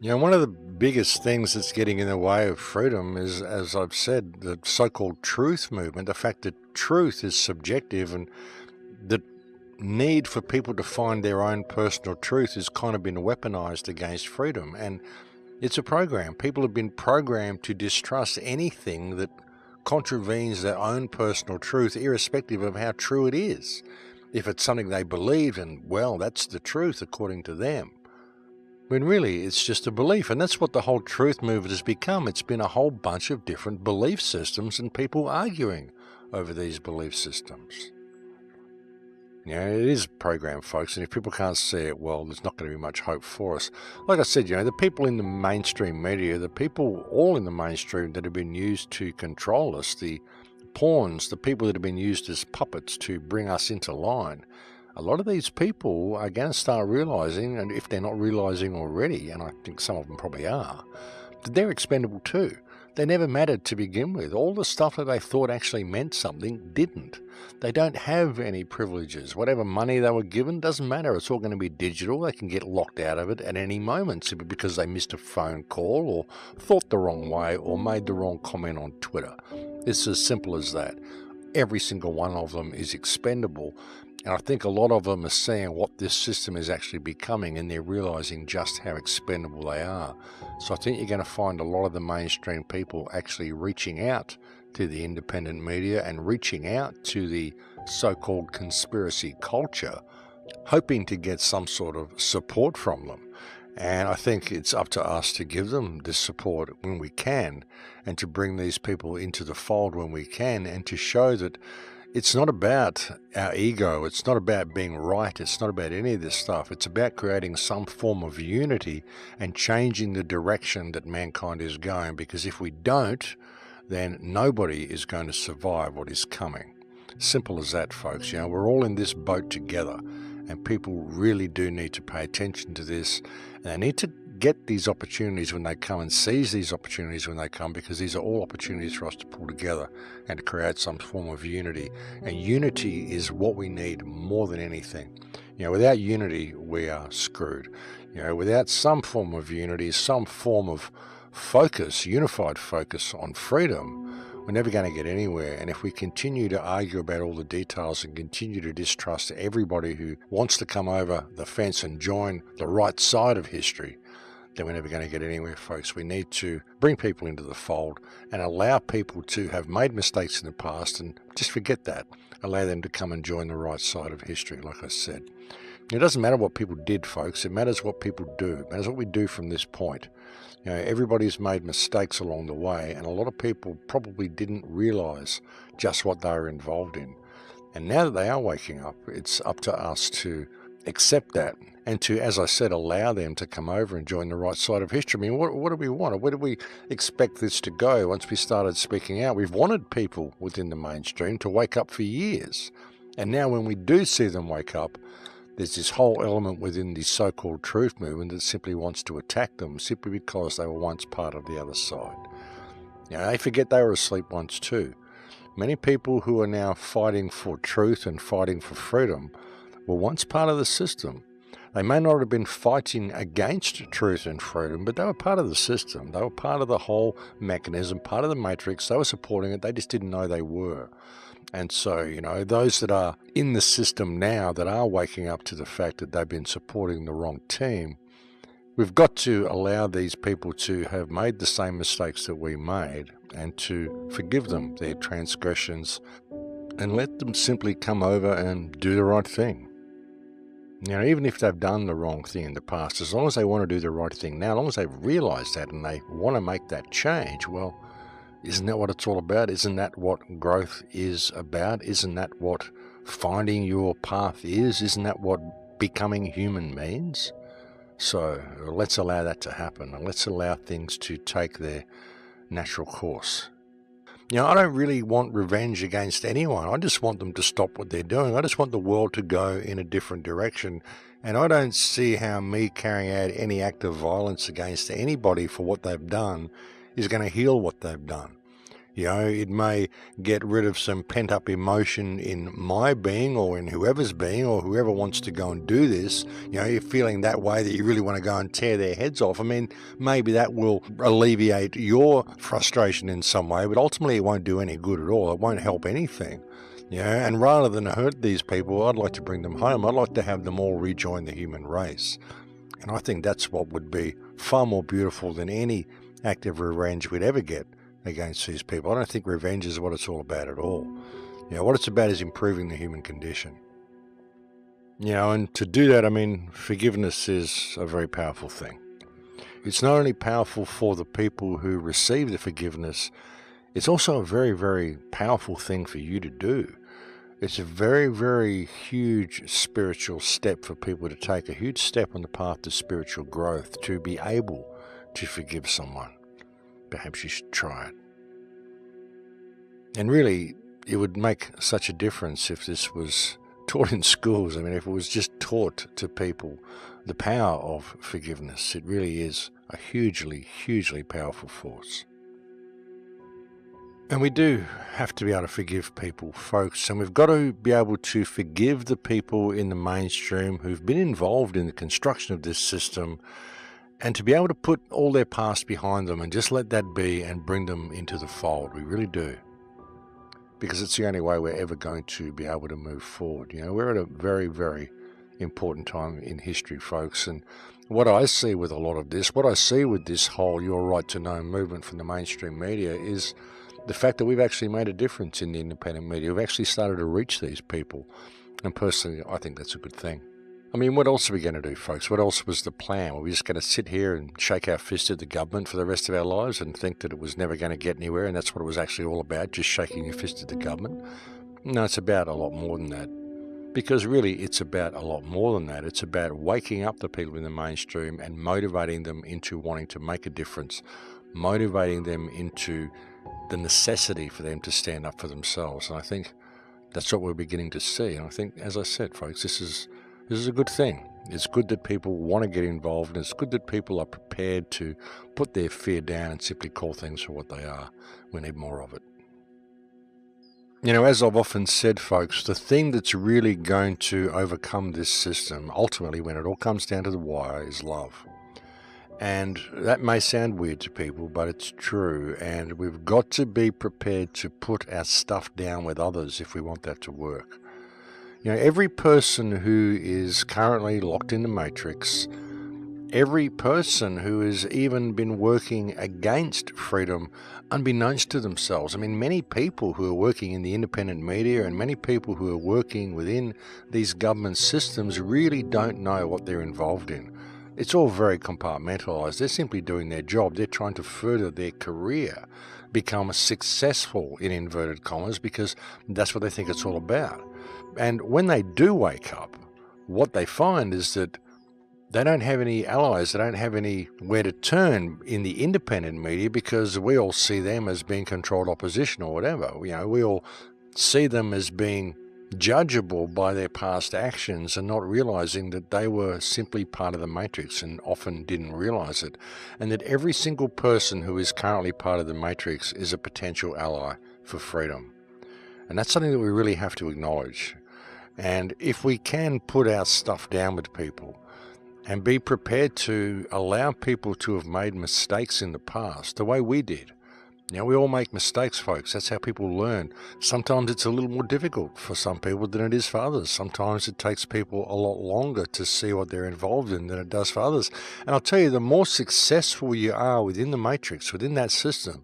One of the biggest things that's getting in the way of freedom is, as I've said, the so-called truth movement, the fact that truth is subjective and the need for people to find their own personal truth has kind of been weaponized against freedom. And it's a program. People have been programmed to distrust anything that contravenes their own personal truth, irrespective of how true it is. If it's something they believe in, well, that's the truth according to them. When really it's just a belief, and that's what the whole truth movement has become. It's been a whole bunch of different belief systems and people arguing over these belief systems. It is a program, folks, and if people can't see it, well, there's not going to be much hope for us. Like I said, the people in the mainstream media, the people all in the mainstream that have been used to control us, the pawns, the people that have been used as puppets to bring us into line, a lot of these people are going to start realizing, and if they're not realizing already, and I think some of them probably are, that they're expendable too. They never mattered to begin with. All the stuff that they thought actually meant something didn't. They don't have any privileges. Whatever money they were given doesn't matter. It's all going to be digital. They can get locked out of it at any moment simply because they missed a phone call or thought the wrong way or made the wrong comment on Twitter. It's as simple as that. Every single one of them is expendable. And I think a lot of them are seeing what this system is actually becoming, and they're realizing just how expendable they are. So I think you're going to find a lot of the mainstream people actually reaching out to the independent media and reaching out to the so-called conspiracy culture, hoping to get some sort of support from them. And I think it's up to us to give them this support when we can, and to bring these people into the fold when we can, and to show that it's not about our ego, it's not about being right, it's not about any of this stuff. It's about creating some form of unity and changing the direction that mankind is going, because if we don't, then nobody is going to survive what is coming. Simple as that, folks. We're all in this boat together, and people really do need to pay attention to this, and they need to get these opportunities when they come and seize these opportunities when they come, because these are all opportunities for us to pull together and to create some form of unity. And unity is what we need more than anything. Without unity, we are screwed. Without some form of unity, some form of focus, unified focus on freedom, we're never going to get anywhere. And if we continue to argue about all the details and continue to distrust everybody who wants to come over the fence and join the right side of history, then we're never going to get anywhere, folks. We need to bring people into the fold and allow people to have made mistakes in the past and just forget that. Allow them to come and join the right side of history, like I said. It doesn't matter what people did, folks. It matters what people do. It matters what we do from this point. Everybody's made mistakes along the way, and a lot of people probably didn't realize just what they were involved in. And now that they are waking up, it's up to us to accept that and to, as I said, allow them to come over and join the right side of history. I mean, what do we want? Where do we expect this to go once we started speaking out? We've wanted people within the mainstream to wake up for years. And now when we do see them wake up, there's this whole element within the so-called truth movement that simply wants to attack them simply because they were once part of the other side. They forget they were asleep once too. Many people who are now fighting for truth and fighting for freedom were once part of the system. They may not have been fighting against truth and freedom, but they were part of the system. They were part of the whole mechanism, part of the matrix. They were supporting it. They just didn't know they were. And so, those that are in the system now that are waking up to the fact that they've been supporting the wrong team, we've got to allow these people to have made the same mistakes that we made and to forgive them their transgressions and let them simply come over and do the right thing. Even if they've done the wrong thing in the past, as long as they want to do the right thing now, as long as they've realized that and they want to make that change, well, isn't that what it's all about? Isn't that what growth is about? Isn't that what finding your path is? Isn't that what becoming human means? So let's allow that to happen, and let's allow things to take their natural course. I don't really want revenge against anyone. I just want them to stop what they're doing. I just want the world to go in a different direction. And I don't see how me carrying out any act of violence against anybody for what they've done is going to heal what they've done. It may get rid of some pent-up emotion in my being or in whoever's being or whoever wants to go and do this. You're feeling that way that you really want to go and tear their heads off. I mean, maybe that will alleviate your frustration in some way, but ultimately it won't do any good at all. It won't help anything. And rather than hurt these people, I'd like to bring them home. I'd like to have them all rejoin the human race. And I think that's what would be far more beautiful than any act of revenge we'd ever get against these people. I don't think revenge is what it's all about at all. What it's about is improving the human condition. And to do that, I mean, forgiveness is a very powerful thing. It's not only powerful for the people who receive the forgiveness, it's also a very, very powerful thing for you to do. It's a very, very huge spiritual step for people to take, a huge step on the path to spiritual growth, to be able to forgive someone. Perhaps you should try it. And really, it would make such a difference if this was taught in schools. I mean, if it was just taught to people, the power of forgiveness. It really is a hugely, hugely powerful force. And we do have to be able to forgive people, folks, and we've got to be able to forgive the people in the mainstream who've been involved in the construction of this system, and to be able to put all their past behind them and just let that be and bring them into the fold. We really do. Because it's the only way we're ever going to be able to move forward. We're at a very, very important time in history, folks. And what I see with a lot of this, what I see with this whole Your Right to Know movement from the mainstream media is the fact that we've actually made a difference in the independent media. We've actually started to reach these people. And personally, I think that's a good thing. I mean, what else are we going to do, folks? What else was the plan? Were we just going to sit here and shake our fist at the government for the rest of our lives and think that it was never going to get anywhere and that's what it was actually all about, just shaking your fist at the government? No, it's about a lot more than that. Because really, it's about a lot more than that. It's about waking up the people in the mainstream and motivating them into wanting to make a difference, motivating them into the necessity for them to stand up for themselves. And I think that's what we're beginning to see. And I think, as I said, folks, this is a good thing. It's good that people want to get involved, and it's good that people are prepared to put their fear down and simply call things for what they are. We need more of it. As I've often said, folks, the thing that's really going to overcome this system, ultimately, when it all comes down to the wire, is love. And that may sound weird to people, but it's true. And we've got to be prepared to put our stuff down with others if we want that to work. Every person who is currently locked in the matrix, every person who has even been working against freedom unbeknownst to themselves. I mean, many people who are working in the independent media and many people who are working within these government systems really don't know what they're involved in. It's all very compartmentalized. They're simply doing their job. They're trying to further their career, become successful in inverted commas, because that's what they think it's all about. And when they do wake up, what they find is that they don't have any allies, they don't have anywhere to turn in the independent media, because we all see them as being controlled opposition or whatever. We all see them as being judgeable by their past actions and not realizing that they were simply part of the matrix and often didn't realize it. And that every single person who is currently part of the matrix is a potential ally for freedom. And that's something that we really have to acknowledge. And if we can put our stuff down with people and be prepared to allow people to have made mistakes in the past, the way we did. We all make mistakes, folks. That's how people learn. Sometimes it's a little more difficult for some people than it is for others. Sometimes it takes people a lot longer to see what they're involved in than it does for others. And I'll tell you, the more successful you are within the matrix, within that system,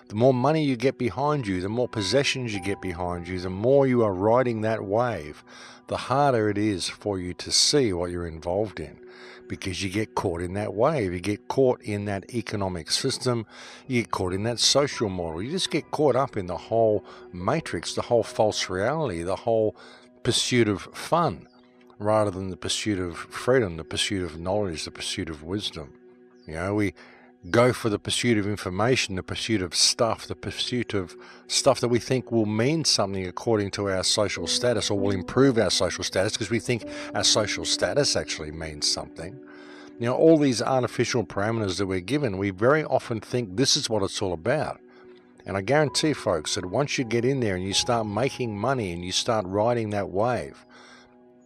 the more money you get behind you, the more possessions you get behind you, the more you are riding that wave, the harder it is for you to see what you're involved in, because you get caught in that wave. You get caught in that economic system. You get caught in that social model. You just get caught up in the whole matrix, the whole false reality, the whole pursuit of fun, rather than the pursuit of freedom, the pursuit of knowledge, the pursuit of wisdom. We go for the pursuit of information, the pursuit of stuff, the pursuit of stuff that we think will mean something according to our social status, or will improve our social status because we think our social status actually means something. All these artificial parameters that we're given, we very often think this is what it's all about. And I guarantee, folks, that once you get in there and you start making money and you start riding that wave,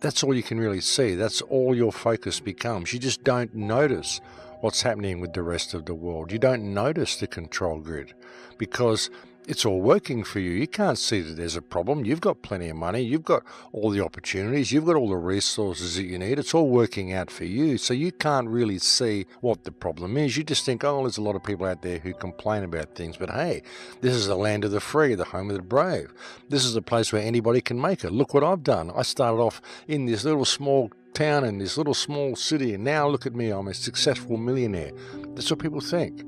that's all you can really see. That's all your focus becomes. You just don't notice what's happening with the rest of the world. You don't notice the control grid because it's all working for you. You can't see that there's a problem. You've got plenty of money. You've got all the opportunities. You've got all the resources that you need. It's all working out for you. So you can't really see what the problem is. You just think, oh, there's a lot of people out there who complain about things. But hey, this is the land of the free, the home of the brave. This is a place where anybody can make it. Look what I've done. I started off in this little small town in this little small city, and now look at me, I'm a successful millionaire. That's what people think.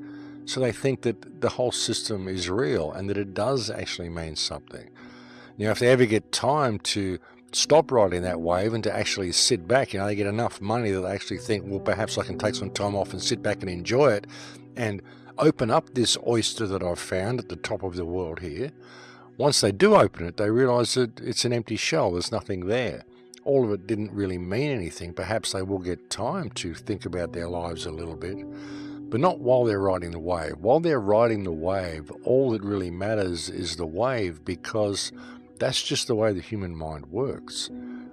So they think that the whole system is real and that it does actually mean something. If they ever get time to stop riding that wave and to actually sit back, they get enough money that they actually think, well, perhaps I can take some time off and sit back and enjoy it and open up this oyster that I've found at the top of the world here. Once they do open it, they realize that it's an empty shell. There's nothing there. All of it didn't really mean anything. Perhaps they will get time to think about their lives a little bit, but not while they're riding the wave. While they're riding the wave, all that really matters is the wave, because that's just the way the human mind works.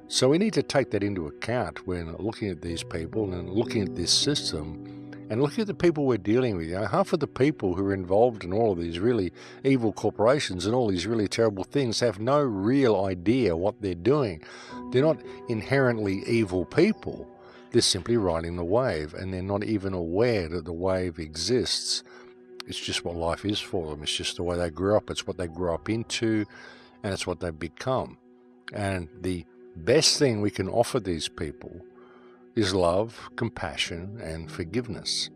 So we need to take that into account when looking at these people and looking at this system and looking at the people we're dealing with. Half of the people who are involved in all of these really evil corporations and all these really terrible things have no real idea what they're doing. They're not inherently evil people. They're simply riding the wave, and they're not even aware that the wave exists. It's just what life is for them. It's just the way they grew up. It's what they grew up into, and it's what they've become. And the best thing we can offer these people is love, compassion, and forgiveness.